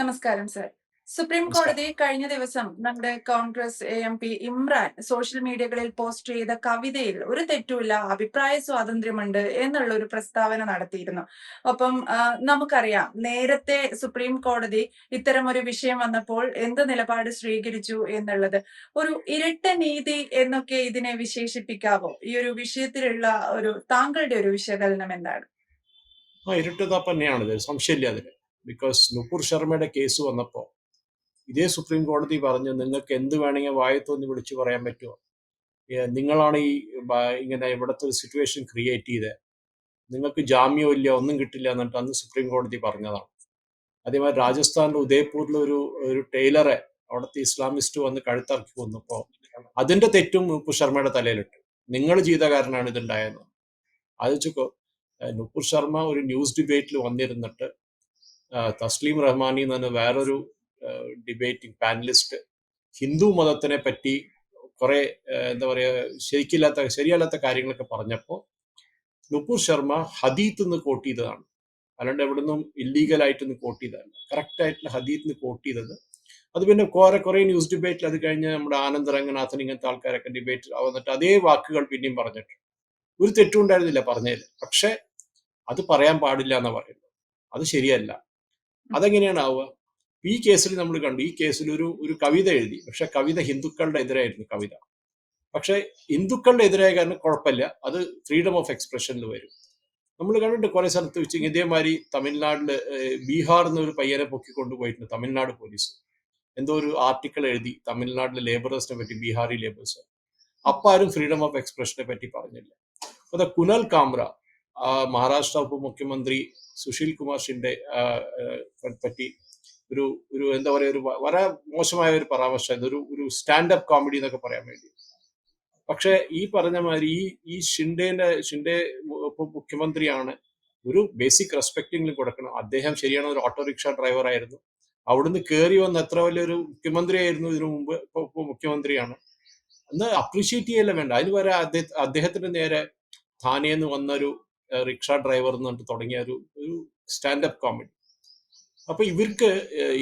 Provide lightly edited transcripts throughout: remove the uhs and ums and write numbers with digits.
നമസ്കാരം sir. Supreme നമസ്കാരം. കോടതി കഴിഞ്ഞ ദിവസം നമ്മുടെ കോൺഗ്രസ് AMP ഇമ്രാൻ സോഷ്യൽ മീഡിയകളിൽ പോസ്റ്റ് ചെയ്ത കവിതയിൽ ഒരു തെറ്റുമില്ല, അഭിപ്രായ സ്വാതന്ത്ര്യമുണ്ട് എന്നുള്ള ഒരു പ്രസ്താവന നടത്തിയിരുന്നു. ഒപ്പം നമുക്കറിയാം നേരത്തെ സുപ്രീം കോടതി ഇത്തരം ഒരു വിഷയം വന്നപ്പോൾ എന്ത് നിലപാട് സ്വീകരിച്ചു എന്നുള്ളത്. ഒരു ഇരട്ട നീതി എന്നൊക്കെ ഇതിനെ വിശേഷിപ്പിക്കാവോ? ഈ ഒരു വിഷയത്തിലുള്ള താങ്കളുടെ ഒരു വിശകലനം എന്താണ്? ഇരുട്ടതാപ്പ് തന്നെയാണിത്, സംശയമില്ല അതിന്. ബിക്കോസ് നുപുർ ശർമ്മയുടെ കേസ് വന്നപ്പോൾ ഇതേ സുപ്രീം കോടതി പറഞ്ഞു, നിങ്ങൾക്ക് എന്ത് വേണമെങ്കിൽ വായത്തൊന്ന് വിളിച്ചു പറയാൻ പറ്റുമോ? നിങ്ങളാണ് ഇങ്ങനെ ഇവിടുത്തെ ഒരു സിറ്റുവേഷൻ ക്രിയേറ്റ് ചെയ്തത്, നിങ്ങൾക്ക് ജാമ്യം ഇല്ല, ഒന്നും കിട്ടില്ല എന്നിട്ട് അന്ന് സുപ്രീം കോടതി പറഞ്ഞതാണ്. അതേമാതിരി രാജസ്ഥാനിലെ ഉദയ്പൂരിലെ ഒരു ടൈലറെ അവിടുത്തെ ഇസ്ലാമിസ്റ്റ് വന്ന് കഴുത്തറക്കി കൊന്നപ്പോൾ അതിന്റെ തെറ്റും നുപുർ ശർമ്മയുടെ തലയിലിട്ടു. നിങ്ങൾ ചെയ്ത കാരണമാണ് ഇതുണ്ടായത്. ആലോചിച്ചോ, നുപുർ ശർമ്മ ഒരു ന്യൂസ് ഡിബേറ്റിൽ വന്നിരുന്നിട്ട് തസ്ലീം റഹ്മാനി എന്ന് പറഞ്ഞ വേറൊരു ഡിബേറ്റിംഗ് പാനലിസ്റ്റ് ഹിന്ദു മതത്തിനെ പറ്റി കുറെ എന്താ പറയുക ശരിയല്ലാത്ത കാര്യങ്ങളൊക്കെ പറഞ്ഞപ്പോൾ നുപുർ ശർമ്മ ഹദീത്ത് നിന്ന് കോട്ട് ചെയ്തതാണ്, അല്ലാണ്ട് എവിടെ നിന്നും ഇല്ലീഗലായിട്ടൊന്ന് കോട്ട് ചെയ്തതാണ്. കറക്റ്റ് ആയിട്ടുള്ള ഹദീത്ത് നിന്ന് കോട്ട് ചെയ്തത്. അത് പിന്നെ കുറെ ന്യൂസ് ഡിബേറ്റിൽ അത് കഴിഞ്ഞ് നമ്മുടെ ആനന്ദ് രംഗനാഥൻ ഇങ്ങനത്തെ ആൾക്കാരൊക്കെ ഡിബേറ്റ് വന്നിട്ട് അതേ വാക്കുകൾ പിന്നെയും പറഞ്ഞിട്ടുണ്ട്. ഒരു തെറ്റും ഉണ്ടായിരുന്നില്ല പറഞ്ഞതിൽ, പക്ഷെ അത് പറയാൻ പാടില്ല എന്നാ പറയുന്നത്. അത് ശരിയല്ല. അതെങ്ങനെയാണ് ആവുക? ഈ കേസിൽ നമ്മൾ കണ്ടു, ഈ കേസിൽ ഒരു കവിത എഴുതി, പക്ഷെ കവിത ഹിന്ദുക്കളുടെ എതിരായിരുന്നു കവിത. പക്ഷെ ഹിന്ദുക്കളുടെ എതിരായ കാരണം കുഴപ്പമില്ല, അത് ഫ്രീഡം ഓഫ് എക്സ്പ്രഷനിൽ വരും. നമ്മൾ കണ്ടിട്ട് കുറെ സ്ഥലത്ത് വെച്ച് ഇതേമാതിരി തമിഴ്നാട്ടില് ബീഹാർ എന്നൊരു പയ്യനെ പൊക്കിക്കൊണ്ടുപോയിട്ടുണ്ട് തമിഴ്നാട് പോലീസ്. എന്തോ ഒരു ആർട്ടിക്കിൾ എഴുതി തമിഴ്നാട്ടിലെ ലേബറേഴ്സിനെ പറ്റി, ബീഹാറി ലേബേഴ്സ്. അപ്പൊ ആരും ഫ്രീഡം ഓഫ് എക്സ്പ്രഷനെ പറ്റി പറഞ്ഞില്ല. അപ്പൊ കുനാൽ കാമ്ര, മഹാരാഷ്ട്ര ഉപമുഖ്യമന്ത്രി സുശീൽ കുമാർ ഷിൻഡെ പറ്റി ഒരു എന്താ പറയുക, ഒരു വളരെ മോശമായ ഒരു പരാമർശം, ഒരു സ്റ്റാൻഡപ്പ് കോമഡി എന്നൊക്കെ പറയാൻ വേണ്ടി. പക്ഷെ ഈ പറഞ്ഞ മാതിരി ഈ ഷിൻഡെ മുഖ്യമന്ത്രിയാണ്, ഒരു ബേസിക് റെസ്പെക്റ്റെങ്കിലും കൊടുക്കണം. അദ്ദേഹം ശരിയാണ്, ഒരു ഓട്ടോറിക്ഷ ഡ്രൈവർ ആയിരുന്നു. അവിടുന്ന് കയറി വന്ന് എത്ര വലിയൊരു മുഖ്യമന്ത്രി ആയിരുന്നു ഇതിനു മുമ്പ്, ഇപ്പൊ മുഖ്യമന്ത്രിയാണ്. അന്ന് അപ്രീഷിയേറ്റ് ചെയ്യല്ല വേണ്ട, അതിന് വരെ അദ്ദേഹത്തിന്റെ നേരെ ധാനേന്ന് വന്നൊരു റിക്ഷ ഡ്രൈവർ എന്ന് പറഞ്ഞിട്ട് തുടങ്ങിയ ഒരു സ്റ്റാൻഡപ്പ് കോമഡി. അപ്പൊ ഇവർക്ക്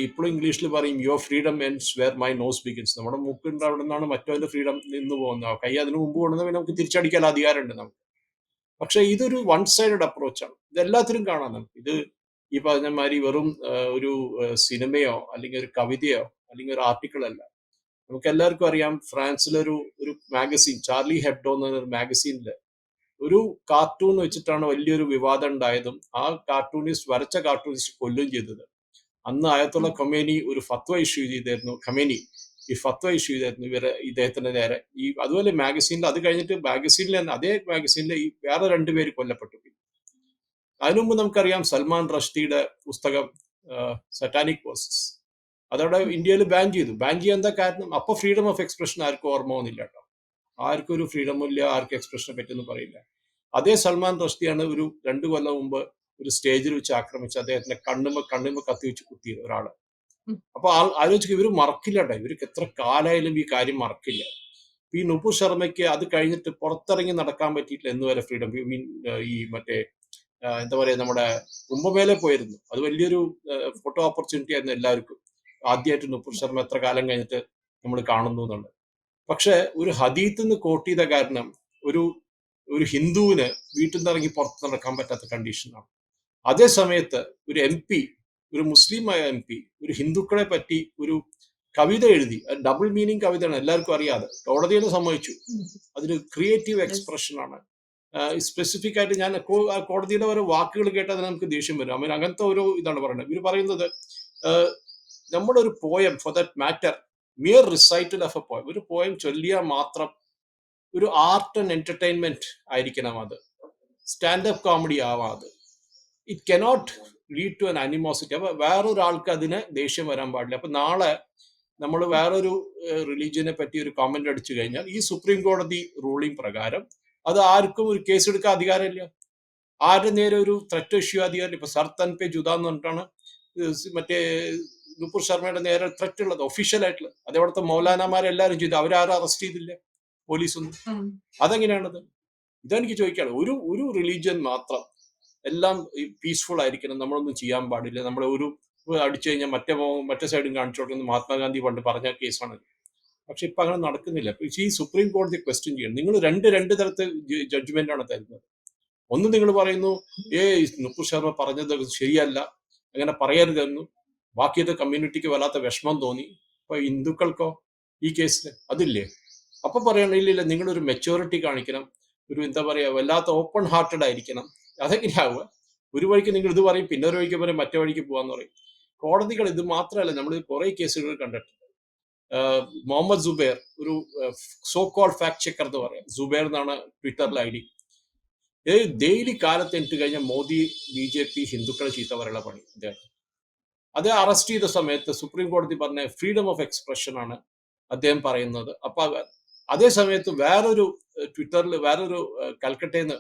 ഇപ്പോഴും ഇംഗ്ലീഷിൽ പറയും your freedom ends where my nose begins. നമ്മുടെ മൂക്കിന്റെ അവിടെ നിന്നാണ് മറ്റവന്റെ ഫ്രീഡം നിന്ന് പോകുന്നത്. കൈ അതിന് മുമ്പ് കൊണ്ടുവന്നാൽ നമുക്ക് തിരിച്ചടിക്കാൻ അധികാരമുണ്ട് നമുക്ക്. പക്ഷെ ഇതൊരു വൺ സൈഡഡ് അപ്രോച്ചാണ്. ഇതെല്ലാത്തിലും കാണാം നമുക്ക്. ഇത് ഈ പറഞ്ഞ മാതിരി വെറും ഒരു സിനിമയോ അല്ലെങ്കിൽ ഒരു കവിതയോ അല്ലെങ്കിൽ ഒരു ആർട്ടിക്കിൾ അല്ല. നമുക്ക് എല്ലാവർക്കും അറിയാം, ഫ്രാൻസിലൊരു മാഗസീൻ, ചാർലി ഹെബ്ഡോ എന്നൊരു മാഗസീനില് ഒരു കാർട്ടൂൺ വെച്ചിട്ടാണ് വലിയൊരു വിവാദം ഉണ്ടായതും ആ വരച്ച കാർട്ടൂണിസ്റ്റ് കൊല്ലുകയും ചെയ്തത്. അന്ന് ആയത്തുള്ള ഖൊമേനി ഒരു ഫത്വ ഇഷ്യൂ ചെയ്തായിരുന്നു. ഇദ്ദേഹത്തിന്റെ നേരെ. അതുപോലെ മാഗസീനിൽ, അത് കഴിഞ്ഞിട്ട് മാഗസീനിൽ തന്നെ, അതേ മാഗസീനിൽ ഈ വേറെ രണ്ടുപേര് കൊല്ലപ്പെട്ടു. അതിനു മുമ്പ് നമുക്കറിയാം സൽമാൻ റഷ്ദിയുടെ പുസ്തകം സറ്റാനിക് വേഴ്സസ്, അതവിടെ ഇന്ത്യയിൽ ബാൻ ചെയ്യാൻ എന്താ കാരണം? അപ്പൊ ഫ്രീഡം ഓഫ് എക്സ്പ്രഷൻ ആർക്കും ഓർമ്മ വന്നില്ല കേട്ടോ. ആർക്കും ഒരു ഫ്രീഡമും ഇല്ല, ആർക്കും എക്സ്പ്രഷനെ പറ്റിയൊന്നും പറയില്ല. അതേ സൽമാൻ റഷ്ദിയാണ് ഒരു 2 കൊല്ലം മുമ്പ് ഒരു സ്റ്റേജിൽ വെച്ച് ആക്രമിച്ച് അദ്ദേഹത്തിന്റെ കണ്ണുമ്പ കത്തി വെച്ച് കുത്തിയത് ഒരാള്. അപ്പൊ ആലോചിക്കുക, ഇവര് മറക്കില്ല കേട്ടോ, ഇവർക്ക് എത്ര കാലായാലും ഈ കാര്യം മറക്കില്ല. ഈ നുപുർ ശർമ്മയ്ക്ക് അത് കഴിഞ്ഞിട്ട് പുറത്തിറങ്ങി നടക്കാൻ പറ്റിയിട്ടില്ല എന്ന് വരെ ഫ്രീഡം. ഈ മറ്റേ എന്താ പറയാ, നമ്മുടെ കുംഭമേള പോയിരുന്നു, അത് വലിയൊരു ഫോട്ടോ ഓപ്പർച്യൂണിറ്റി ആയിരുന്നു എല്ലാവർക്കും. ആദ്യമായിട്ട് നുപുർ ശർമ്മ എത്ര കാലം കഴിഞ്ഞിട്ട് നമ്മൾ കാണുന്നു എന്നുള്ളത്. പക്ഷെ ഒരു ഹദീത്ത് നിന്ന് കോട്ട് ചെയ്ത കാരണം ഒരു ഹിന്ദുവിന് വീട്ടിൽ നിന്ന് ഇറങ്ങി പുറത്ത് നടക്കാൻ പറ്റാത്ത കണ്ടീഷനാണ്. അതേ സമയത്ത് ഒരു MP, ഒരു മുസ്ലിമായ MP ഒരു ഹിന്ദുക്കളെ പറ്റി ഒരു കവിത എഴുതി, ഡബിൾ മീനിങ് കവിതയാണ്, എല്ലാവർക്കും അറിയാതെ, കോടതിയിൽ സമ്മതിച്ചു. അതൊരു ക്രിയേറ്റീവ് എക്സ്പ്രഷൻ ആണ്. സ്പെസിഫിക് ആയിട്ട് ഞാൻ കോടതിയുടെ ഓരോ വാക്കുകൾ കേട്ടാൽ നമുക്ക് ദേഷ്യം വരും. അവൻ അങ്ങനത്തെ ഒരു ഇതാണ് പറയുന്നത്. ഇവർ പറയുന്നത് നമ്മുടെ ഒരു poem, for that matter, mere recital of a poem, ഒരു പോയം ചൊല്ലിയാൽ മാത്രം ഒരു ആർട്ട് ആൻഡ് എന്റർടൈൻമെന്റ് ആയിരിക്കണം അത്, സ്റ്റാൻഡപ്പ് കോമഡി ആവാതെ. It cannot lead to an animosity. അപ്പൊ വേറൊരാൾക്ക് അതിന് ദേഷ്യം വരാൻ പാടില്ല. അപ്പൊ നാളെ നമ്മൾ വേറൊരു റിലീജിയനെ പറ്റി ഒരു കമന്റ് അടിച്ചു കഴിഞ്ഞാൽ ഈ സുപ്രീം കോടതി റൂളിംഗ് പ്രകാരം അത് ആർക്കും ഒരു കേസ് എടുക്കാൻ അധികാരമില്ല. ആരുടെ നേരെ ഒരു ത്രെറ്റ് ഇഷ്യൂ അധികാരം. ഇപ്പൊ സർ തൻ പേ ജുദ എന്ന് പറഞ്ഞിട്ടാണ് മറ്റേ നുപുർ ശർമ്മയുടെ നേരെ ത്രെറ്റ് ഉള്ളത്, ഒഫീഷ്യൽ ആയിട്ടുള്ള. അതേപോലത്തെ മൗലാനമാരെല്ലാരും ചെയ്തു, അവരാരും അറസ്റ്റ് ചെയ്തില്ല, പോലീസൊന്നും. അതെങ്ങനെയാണത്? ഇതെനിക്ക് ചോദിക്കാണ്. ഒരു റിലീജിയൻ മാത്രം എല്ലാം പീസ്ഫുൾ ആയിരിക്കണം, നമ്മളൊന്നും ചെയ്യാൻ പാടില്ല, നമ്മളെ അടിച്ചു കഴിഞ്ഞാൽ മറ്റേ സൈഡും കാണിച്ചു കൊടുക്കുന്നത് മഹാത്മാഗാന്ധി പണ്ട് പറഞ്ഞ കേസാണ്. പക്ഷെ ഇപ്പൊ അങ്ങനെ നടക്കുന്നില്ല. ഈ സുപ്രീം കോടതി ക്വസ്റ്റ്യൻ ചെയ്യണം. നിങ്ങൾ രണ്ട് തരത്തിൽ ജഡ്ജ്മെന്റ് ആണ് തരുന്നത്. ഒന്ന് നിങ്ങൾ പറയുന്നു നുപുർ ശർമ്മ പറഞ്ഞത് ശരിയല്ല, അങ്ങനെ പറയരുതെന്നു. ബാക്കിയത് കമ്മ്യൂണിറ്റിക്ക് വല്ലാത്ത വിഷമം തോന്നി. ഇപ്പൊ ഹിന്ദുക്കൾക്കോ ഈ കേസിൽ അതില്ലേ? അപ്പൊ പറയണം ഇല്ലില്ല, നിങ്ങളൊരു മെച്ചൂരിറ്റി കാണിക്കണം, ഒരു എന്താ പറയാ വല്ലാത്ത ഓപ്പൺ ഹാർട്ടഡ് ആയിരിക്കണം. അതെങ്ങനെയാവുക? ഒരു വഴിക്ക് നിങ്ങൾ ഇത് പറയും, പിന്നെ ഒരു വഴിക്ക് പറയും മറ്റേ വഴിക്ക് പോകാന്ന് പറയും. കോടതികൾ ഇത് മാത്രമല്ല, നമ്മൾ കുറെ കേസുകൾ കണ്ടിട്ടുണ്ട്. മുഹമ്മദ് സുബൈർ, ഒരു സോ കോൾഡ് ഫാക്ട് ചെക്കർ എന്ന് പറയാം, സുബൈർ എന്നാണ് ട്വിറ്ററിൽ ഐ ഡി. ഡെയിലി കാലത്ത് എനിക്ക് കഴിഞ്ഞ മോദി BJP ഹിന്ദുക്കളെ ചീത്ത പറയുന്ന പണി അദ്ദേഹം. അത് അറസ്റ്റ് ചെയ്ത സമയത്ത് സുപ്രീം കോടതി പറഞ്ഞ ഫ്രീഡം ഓഫ് എക്സ്പ്രഷൻ ആണ് അദ്ദേഹം പറയുന്നത്. അപ്പൊ അതേ സമയത്ത് വേറൊരു ട്വിറ്ററിൽ വേറൊരു കൽക്കട്ടയിൽ നിന്ന്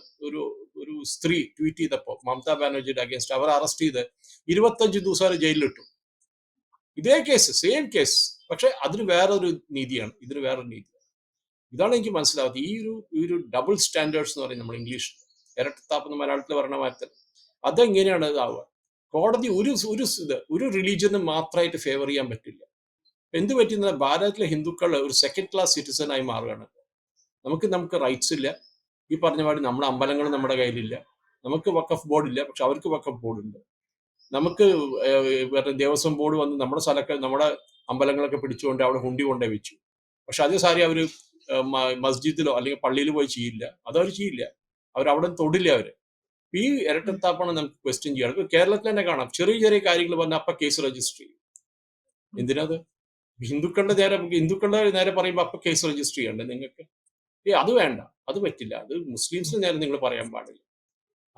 ഒരു സ്ത്രീ ട്വീറ്റ് ചെയ്തപ്പോ മമതാ ബാനർജിയുടെ അഗേൻസ്റ്റ് അവർ അറസ്റ്റ് ചെയ്ത് 25 ദിവസം വരെ ജയിലിലിട്ടു. ഇതേ കേസ്, സെയിം കേസ്, പക്ഷെ അതിന് വേറൊരു നീതിയാണ്, ഇതിന് വേറൊരു നീതിയാണ്. ഇതാണ് എനിക്ക് മനസ്സിലാവുന്നത്. ഈ ഒരു ഡബിൾ സ്റ്റാൻഡേർഡ്സ് എന്ന് പറയും നമ്മൾ ഇംഗ്ലീഷിൽ, ഇരട്ടത്താപ്പെന്ന് മലയാളത്തിൽ പറഞ്ഞ മാറ്റം. അതെങ്ങനെയാണ് ഇതാവുക? കോടതി ഒരു റിലീജിയന് മാത്രമായിട്ട് ഫേവർ ചെയ്യാൻ പറ്റില്ല. എന്ത് പറ്റുന്ന ഭാരതത്തിലെ ഹിന്ദുക്കൾ ഒരു സെക്കൻഡ് ക്ലാസ് സിറ്റിസൺ ആയി മാറുകയാണ്. നമുക്ക് റൈറ്റ്സ് ഇല്ല. ഈ പറഞ്ഞ മാതിരി നമ്മുടെ അമ്പലങ്ങൾ നമ്മുടെ കയ്യിലില്ല. നമുക്ക് വഖഫ് ബോർഡ് ഇല്ല, പക്ഷെ അവർക്ക് വഖഫ് ബോർഡ് ഉണ്ട്. നമുക്ക് ദേവസ്വം ബോർഡ് വന്ന് നമ്മുടെ അമ്പലങ്ങളൊക്കെ പിടിച്ചുകൊണ്ട് അവിടെ ഹുണ്ടി കൊണ്ടേ വെച്ചു. പക്ഷെ അതേ സാരി അവര് മസ്ജിദിലോ അല്ലെങ്കിൽ പള്ളിയിൽ പോയി ചെയ്യില്ല. അതവർ ചെയ്യില്ല, അവരവിടെ തൊടില്ല. അവര് ഈ ഇരട്ടത്താപ്പാണ് നമുക്ക് ക്വസ്റ്റ്യൻ ചെയ്യണം. ഇപ്പൊ കേരളത്തിൽ തന്നെ കാണാം, ചെറിയ കാര്യങ്ങൾ പറഞ്ഞാൽ അപ്പൊ കേസ് രജിസ്റ്റർ ചെയ്യും. എന്തിനത്? ഹിന്ദുക്കളുടെ നേരെ പറയുമ്പോൾ അപ്പൊ കേസ് രജിസ്റ്റർ ചെയ്യണ്ടേ നിങ്ങൾക്ക്? അത് വേണ്ട, അത് പറ്റില്ല. അത് മുസ്ലിംസിന് നേരെ നിങ്ങൾ പറയാൻ പാടില്ല.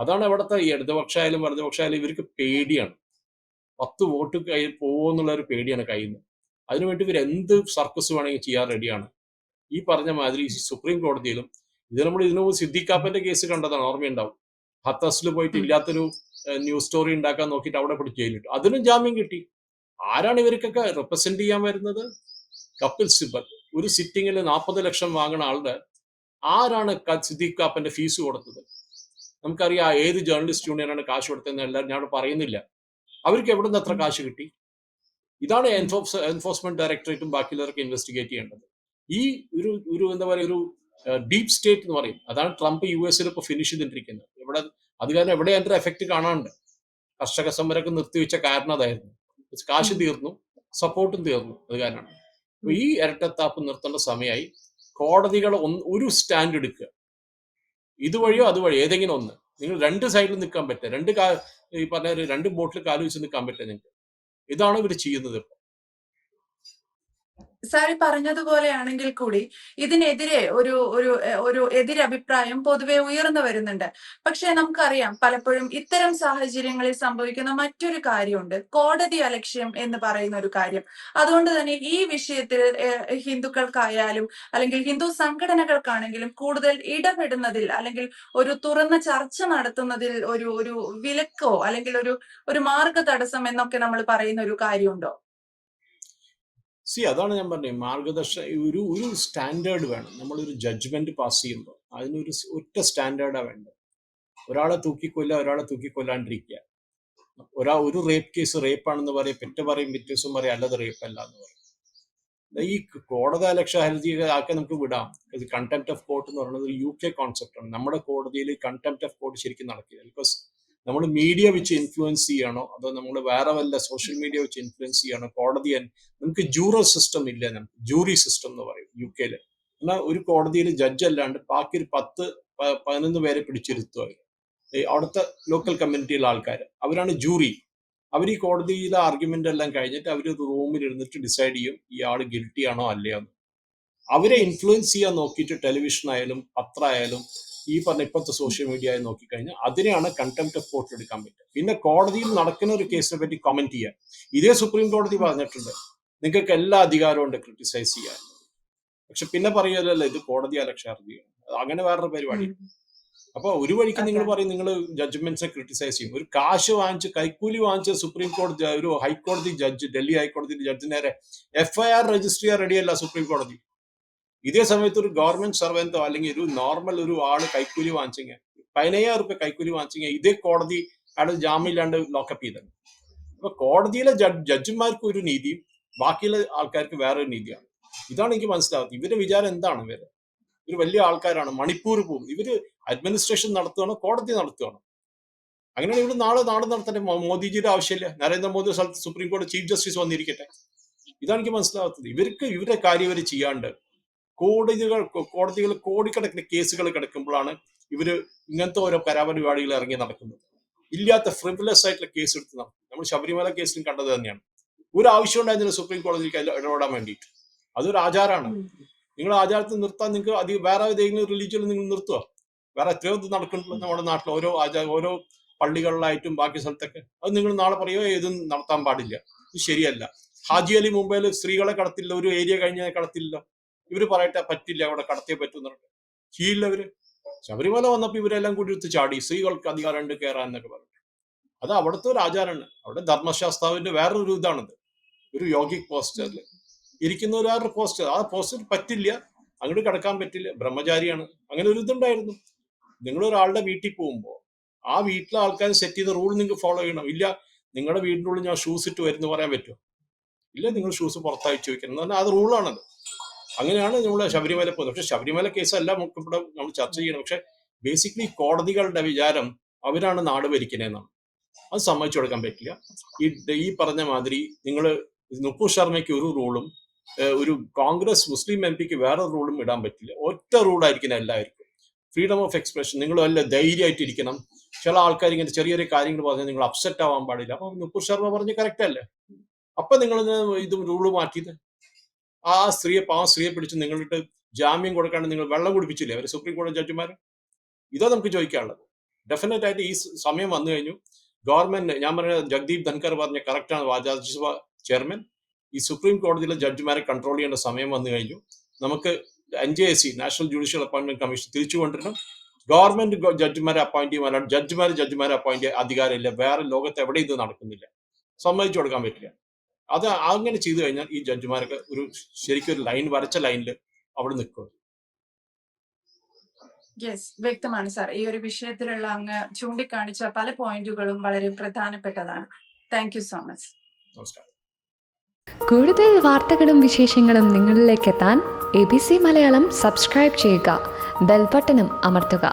അതാണ് അവിടുത്തെ ഈ ഇടതുപക്ഷമായാലും വലതുപക്ഷമായാലും ഇവർക്ക് പേടിയാണ്. 10 വോട്ട് കയ്യിൽ പോകുമെന്നുള്ള ഒരു പേടിയാണ് കയ്യിൽ നിന്ന്. അതിനുവേണ്ടി ഇവർ എന്ത് സർക്കസ് വേണമെങ്കിൽ ചെയ്യാൻ റെഡിയാണ്. ഈ പറഞ്ഞ മാതിരി സുപ്രീം കോടതിയിലും ഇത് നമ്മൾ ഇതിനു മുമ്പ് സിദ്ദിഖാപ്പന്റെ കേസ് കണ്ടതാണ്, ഓർമ്മയുണ്ടാവും. ഹത്തസിൽ പോയിട്ട് ഇല്ലാത്തൊരു ന്യൂസ് സ്റ്റോറി ഉണ്ടാക്കാൻ നോക്കിയിട്ട് അവിടെ പിടിച്ച് ജയിലിട്ടു. അതിനും ജാമ്യം കിട്ടി. ആരാണ് ഇവർക്കൊക്കെ റെപ്രസെന്റ് ചെയ്യാൻ വരുന്നത്? കപിൽ സിബൽ ഒരു സിറ്റിങ്ങിൽ 40 ലക്ഷം വാങ്ങുന്ന ആളുടെ ആരാണ് സിദ്ദിഖാപ്പന്റെ ഫീസ് കൊടുത്തത്? നമുക്കറിയാം ഏത് ജേർണലിസ്റ്റ് യൂണിയനാണ് കാശ് കൊടുത്തതെന്ന് എല്ലാവരും ഞാൻ പറയുന്നില്ല. അവർക്ക് എവിടെ നിന്ന് എത്ര കാശ് കിട്ടി? ഇതാണ് എൻഫോഴ്സ്മെന്റ് ഡയറക്ടറേറ്റും ബാക്കിയുള്ളവർക്ക് ഇൻവെസ്റ്റിഗേറ്റ് ചെയ്യേണ്ടത്. ഈ ഒരു എന്താ പറയുക, ഒരു ഡീപ് സ്റ്റേറ്റ് എന്ന് പറയും. അതാണ് ട്രംപ് US ഇപ്പൊ ഫിനിഷ് ചെയ്തിട്ടിരിക്കുന്നത്. അത് കാരണം എവിടെ അതിന്റെ എഫക്ട് കാണാനുണ്ട്. കർഷക സമരമൊക്കെ നിർത്തിവെച്ച കാരണം അതായിരുന്നു. കാശ് തീർന്നു, സപ്പോർട്ടും തീർന്നു. അത് കാരണമാണ്. അപ്പൊ ഈ ഇരട്ടത്താപ്പ് നിർത്തേണ്ട സമയമായി. കോടതികൾ ഒരു സ്റ്റാൻഡ് എടുക്കുക. ഇതുവഴിയോ അതുവഴിയോ ഏതെങ്കിലും ഒന്ന്. നിങ്ങൾ രണ്ട് സൈഡിൽ നിൽക്കാൻ പറ്റുക. ഈ പറഞ്ഞ രണ്ട് ബോട്ടിൽ കാല് വെച്ച് നിൽക്കാൻ പറ്റുക നിങ്ങൾക്ക്. ഇതാണ് ഇവർ ചെയ്യുന്നത്. സാർ പറഞ്ഞതുപോലെയാണെങ്കിൽ കൂടി ഇതിനെതിരെ ഒരു എതിരഭിപ്രായം പൊതുവെ ഉയർന്നു വരുന്നുണ്ട്. പക്ഷെ നമുക്കറിയാം പലപ്പോഴും ഇത്തരം സാഹചര്യങ്ങളിൽ സംഭവിക്കുന്ന മറ്റൊരു കാര്യമുണ്ട്, കോടതി അലക്ഷ്യം എന്ന് പറയുന്ന ഒരു കാര്യം. അതുകൊണ്ട് തന്നെ ഈ വിഷയത്തിൽ ഹിന്ദുക്കൾക്കായാലും അല്ലെങ്കിൽ ഹിന്ദു സംഘടനകൾക്കാണെങ്കിലും കൂടുതൽ ഇടപെടുന്നതിൽ അല്ലെങ്കിൽ ഒരു തുറന്ന ചർച്ച നടത്തുന്നതിൽ ഒരു വിലക്കോ അല്ലെങ്കിൽ ഒരു മാർഗ തടസ്സം എന്നൊക്കെ നമ്മൾ പറയുന്ന ഒരു കാര്യമുണ്ടോ? അതാണ് ഞാൻ പറഞ്ഞത്, ഒരു സ്റ്റാൻഡേർഡ് വേണം. നമ്മളൊരു ജഡ്ജ്മെന്റ് പാസ് ചെയ്യുമ്പോൾ അതിനൊരു ഒറ്റ സ്റ്റാൻഡേർഡാണ് വേണ്ടത്. ഒരാളെ തൂക്കിക്കൊല്ലാണ്ടിരിക്കുക. ഒരു റേപ്പ് കേസ് റേപ്പാണെന്ന് പറയും, പറയും, പിറ്റേ ദിവസം പറയും അല്ലാതെ റേപ്പ് അല്ല എന്ന് പറയും. ഈ കോടതി അലക്ഷ്യ ഹർജി ആക്കെ നമുക്ക് വിടാം. കണ്ടംപ്റ്റ് ഓഫ് കോർട്ട് എന്ന് പറയുന്നത് ഒരു UK കോൺസെപ്റ്റ് ആണ്. നമ്മുടെ കോടതിയിൽ കണ്ടംപ്റ്റ് ഓഫ് കോർട്ട് ശരിക്കും നടക്കില്ല. ബിക്കോസ് നമ്മൾ മീഡിയ വെച്ച് ഇൻഫ്ലുവൻസ് ചെയ്യണോ അതോ നമ്മൾ വേറെ വല്ല സോഷ്യൽ മീഡിയ വെച്ച് ഇൻഫ്ലുവൻസ് ചെയ്യണോ? കോടതിയെ നമുക്ക് ജൂറൽ സിസ്റ്റം ഇല്ല, നമുക്ക് ജൂറി സിസ്റ്റം എന്ന് പറയും UK എന്നാൽ ഒരു കോടതിയിൽ ജഡ്ജ് അല്ലാണ്ട് ബാക്കി ഒരു 10-11 പേരെ പിടിച്ചിരുത്തുക. അവിടുത്തെ ലോക്കൽ കമ്മ്യൂണിറ്റിയിലെ ആൾക്കാർ, അവരാണ് ജൂറി. അവർ ഈ കോടതിയിലെ ആർഗ്യുമെന്റ് എല്ലാം കഴിഞ്ഞിട്ട് അവർ റൂമിൽ ഇരുന്നിട്ട് ഡിസൈഡ് ചെയ്യും ഇയാൾ ഗിൽറ്റി ആണോ അല്ലയോ എന്ന്. അവരെ ഇൻഫ്ലുവൻസ് ചെയ്യാൻ നോക്കിയിട്ട് ടെലിവിഷൻ ആയാലും പത്രമായാലും ഈ പറഞ്ഞ ഇപ്പോഴത്തെ സോഷ്യൽ മീഡിയ ആയി നോക്കിക്കഴിഞ്ഞാൽ അതിനെയാണ് കണ്ടംപ്റ്റ് ഓഫ് കോർട്ട് എടുക്കാൻ പറ്റുക. പിന്നെ കോടതിയിൽ നടക്കുന്ന ഒരു കേസിനെ പറ്റി കമന്റ് ചെയ്യാൻ ഇതേ സുപ്രീം കോടതി പറഞ്ഞിട്ടുണ്ട്, നിങ്ങൾക്ക് എല്ലാ അധികാരവും ഉണ്ട് ക്രിട്ടിസൈസ് ചെയ്യാൻ. പക്ഷെ പിന്നെ പറയുമല്ലോ ഇത് കോടതി അലക്ഷ്യ ഹർജിയാണ്, അങ്ങനെ വേറൊരു പരിപാടി. അപ്പൊ ഒരു വഴിക്ക് നിങ്ങൾ പറയും നിങ്ങൾ ജഡ്ജ്മെന്റ്സിനെ ക്രിട്ടിസൈസ് ചെയ്യും. ഒരു കാശ് വാങ്ങിച്ച് കൈക്കൂലി വാങ്ങിച്ച സുപ്രീം കോടതി ഒരു ഹൈക്കോടതി ജഡ്ജ്, ഡൽഹി ഹൈക്കോടതി ജഡ്ജ് നേരെ FIR രജിസ്റ്റർ ചെയ്യാൻ റെഡിയല്ല സുപ്രീം കോടതി. ഇതേ സമയത്ത് ഒരു ഗവൺമെന്റ് സർവൻറ്റോ അല്ലെങ്കിൽ ഒരു നോർമൽ ഒരു ആള് കൈക്കൂലി വാങ്ങിച്ചെങ്കിൽ 15,000 രൂപ കൈക്കൂലി വാങ്ങിച്ചെങ്കിൽ ഇതേ കോടതി അയാൾ ജാമ്യമില്ലാണ്ട് ലോക്കപ്പ് ചെയ്തത്. അപ്പൊ കോടതിയിലെ ജഡ്ജിമാർക്ക് ഒരു നീതിയും ബാക്കിയുള്ള ആൾക്കാർക്ക് വേറൊരു നീതിയാണ്. ഇതാണ് എനിക്ക് മനസ്സിലാവുന്നത്. ഇവരുടെ വിചാരം എന്താണ്? ഇവര് വലിയ ആൾക്കാരാണ്. മണിപ്പൂർ പോകും. ഇവര് അഡ്മിനിസ്ട്രേഷൻ നടത്തുകയാണ്, കോടതി നടത്തുകയാണ്. അങ്ങനെയാണ് ഇവിടെ നാട് നടത്തട്ടെ. മോദിജിയുടെ ആവശ്യമില്ല. നരേന്ദ്രമോദി സ്ഥലത്ത് സുപ്രീം കോടതി ചീഫ് ജസ്റ്റിസ് വന്നിരിക്കട്ടെ. ഇതാണ് എനിക്ക് മനസ്സിലാവാത്തത്. ഇവരുടെ കാര്യം ഇവർ ചെയ്യാണ്ട് കോടതികൾ കോടിക്കണക്കിന് കേസുകൾ കിടക്കുമ്പോഴാണ് ഇവര് ഇങ്ങനത്തെ ഓരോ കരാപരിപാടികൾ ഇറങ്ങി നടക്കുന്നത്. ഇല്ലാത്ത ഫ്രിവിലസ് ആയിട്ടുള്ള കേസ് എടുത്ത് നടക്കും. നമ്മൾ ശബരിമല കേസിലും കണ്ടത് തന്നെയാണ്. ഒരു ആവശ്യം ഉണ്ടായിരുന്നില്ല സുപ്രീം കോടതിക്ക് ഇടപെടാൻ വേണ്ടിയിട്ട്. അതൊരു ആചാരമാണ്. നിങ്ങൾ ആചാരത്തിൽ നിർത്താൻ നിങ്ങൾക്ക് വേറെ ഏതെങ്കിലും റിലീജിയനിൽ നിങ്ങൾ നിർത്തുക. വേറെ എത്രയോ ഇത് നടക്കുന്നുണ്ടല്ലോ നമ്മുടെ നാട്ടിൽ. ഓരോ പള്ളികളിലായിട്ടും ബാക്കി സ്ഥലത്തൊക്കെ. അത് നിങ്ങൾ നാളെ പറയുമോ ഇതും നടത്താൻ പാടില്ല, ഇത് ശരിയല്ല. ഹാജി അലി മുംബൈയിൽ സ്ത്രീകളെ കടത്തില്ല, ഒരു ഏരിയ കഴിഞ്ഞാൽ കടത്തില്ല. ഇവര് പറയട്ടെ പറ്റില്ല, അവിടെ കടത്തിയേ പറ്റൂ എന്നിട്ട് ചെയ്യില്ലവര്. ശബരിമല വന്നപ്പോ ഇവരെല്ലാം കൂടി എടുത്ത് ചാടി, സ്ത്രീകൾക്ക് അധികാരം ഉണ്ട് കയറാൻ എന്നൊക്കെ പറഞ്ഞു. അത് അവിടുത്തെ ഒരു ആചാരമാണ്. അവിടെ ധർമ്മശാസ്താവിന്റെ വേറൊരു ഇതാണിത്. ഒരു യോഗിക് പോസ്റ്ററിൽ ഇരിക്കുന്ന വേറൊരു പോസ്റ്റർ. ആ പോസ്റ്റർ പറ്റില്ല, അങ്ങോട്ട് കിടക്കാൻ പറ്റില്ല, ബ്രഹ്മചാരിയാണ്. അങ്ങനെ ഒരു ഇതുണ്ടായിരുന്നു. നിങ്ങൾ ഒരാളുടെ വീട്ടിൽ പോകുമ്പോൾ ആ വീട്ടിലെ ആൾക്കാർ സെറ്റ് ചെയ്ത റൂൾ നിങ്ങൾക്ക് ഫോളോ ചെയ്യണം. ഇല്ല നിങ്ങളുടെ വീടിൻ്റെ ഉള്ളിൽ ഞാൻ ഷൂസ് ഇട്ട് വരുന്നു പറയാൻ പറ്റുമോ? ഇല്ല, നിങ്ങൾ ഷൂസ് പുറത്തയച്ചു വെക്കണം എന്ന് പറഞ്ഞാൽ അത് റൂളാണത്. അങ്ങനെയാണ് നമ്മൾ ശബരിമല പോകുന്നത്. പക്ഷെ ശബരിമല കേസല്ല നമുക്ക് ഇവിടെ നമ്മൾ ചർച്ച ചെയ്യണം. പക്ഷെ ബേസിക്കലി കോടതികളുടെ വിചാരം അവരാണ് നാട് ഭരിക്കുന്നതെന്നാണ്. അത് സമ്മതിച്ചു കൊടുക്കാൻ പറ്റില്ല. ഈ പറഞ്ഞ മാതിരി നിങ്ങൾ നുപുർ ശർമ്മയ്ക്ക് ഒരു റൂളും ഒരു കോൺഗ്രസ് മുസ്ലിം എം പിക്ക് വേറെ റൂളും ഇടാൻ പറ്റില്ല. ഒറ്റ റൂളായിരിക്കണം എല്ലാവർക്കും. Freedom of expression. നിങ്ങൾ വല്ല ധൈര്യമായിട്ടിരിക്കണം. ചില ആൾക്കാർ ഇങ്ങനെ ചെറിയ ചെറിയ കാര്യങ്ങൾ പറഞ്ഞാൽ നിങ്ങൾ അപ്സെറ്റ് ആവാൻ പാടില്ല. അപ്പൊ നുപുർ ശർമ്മ പറഞ്ഞ് കറക്റ്റ് അല്ലേ? അപ്പൊ നിങ്ങൾ ഇത് റൂള് മാറ്റിയത് ആ സ്ത്രീയെ പിടിച്ച് നിങ്ങളിട്ട് ജാമ്യം കൊടുക്കാണ്ട് നിങ്ങൾ വെള്ളം കുടിപ്പിച്ചില്ലേ അവർ സുപ്രീം കോടതി ജഡ്ജിമാർ? ഇതാ നമുക്ക് ചോദിക്കാനുള്ളത്. ഡെഫിനറ്റ് ആയിട്ട് ഈ സമയം വന്നു കഴിഞ്ഞു. ഗവൺമെന്റ്, ഞാൻ പറഞ്ഞ ജഗ്ദീപ് ധൻകർ പറഞ്ഞ കറക്റ്റാണ്, രാജ്യസഭ ചെയർമാൻ. ഈ സുപ്രീം കോടതിയിലെ ജഡ്ജിമാരെ കൺട്രോൾ ചെയ്യേണ്ട സമയം വന്നു കഴിഞ്ഞു. നമുക്ക് NJSC national judicial appointment commission തിരിച്ചു കൊണ്ടിരണം. ഗവൺമെന്റ് ജഡ്ജിമാരെ അപ്പോയിന്റ് ചെയ്യുമ്പോൾ ജഡ്ജിമാരെ അപ്പോയിന്റ് ചെയ്യാൻ അധികാരമില്ല. വേറെ ലോകത്ത് എവിടെ ഇത് നടക്കുന്നില്ല. സമ്മതിച്ചു കൊടുക്കാൻ പറ്റില്ല. അത് അങ്ങനെ ചെയ്തു കഴിഞ്ഞാൽ ഈ ജഡ്ജിമാരൊക്കെ ശരിക്കും ഒരു ലൈൻ, വരച്ച ലൈനിൽ അവിടെ നിൽക്കും. യെസ്, വ്യക്തമാണ് സാർ. ഈ ഒരു വിഷയത്തിലുള്ള അങ്ങ് ചൂണ്ടിക്കാണിച്ച പല പോയിന്റുകളും വളരെ പ്രധാനപ്പെട്ടതാണ്. Thank you so much. നമസ്കാരം. കൂടുതൽ വാർത്തകളും വിശേഷങ്ങളും നിങ്ങളിലേക്ക് എത്താൻ ABC മലയാളം സബ്സ്ക്രൈബ് ചെയ്യുക, ബെൽ ബട്ടണും അമർത്തുക.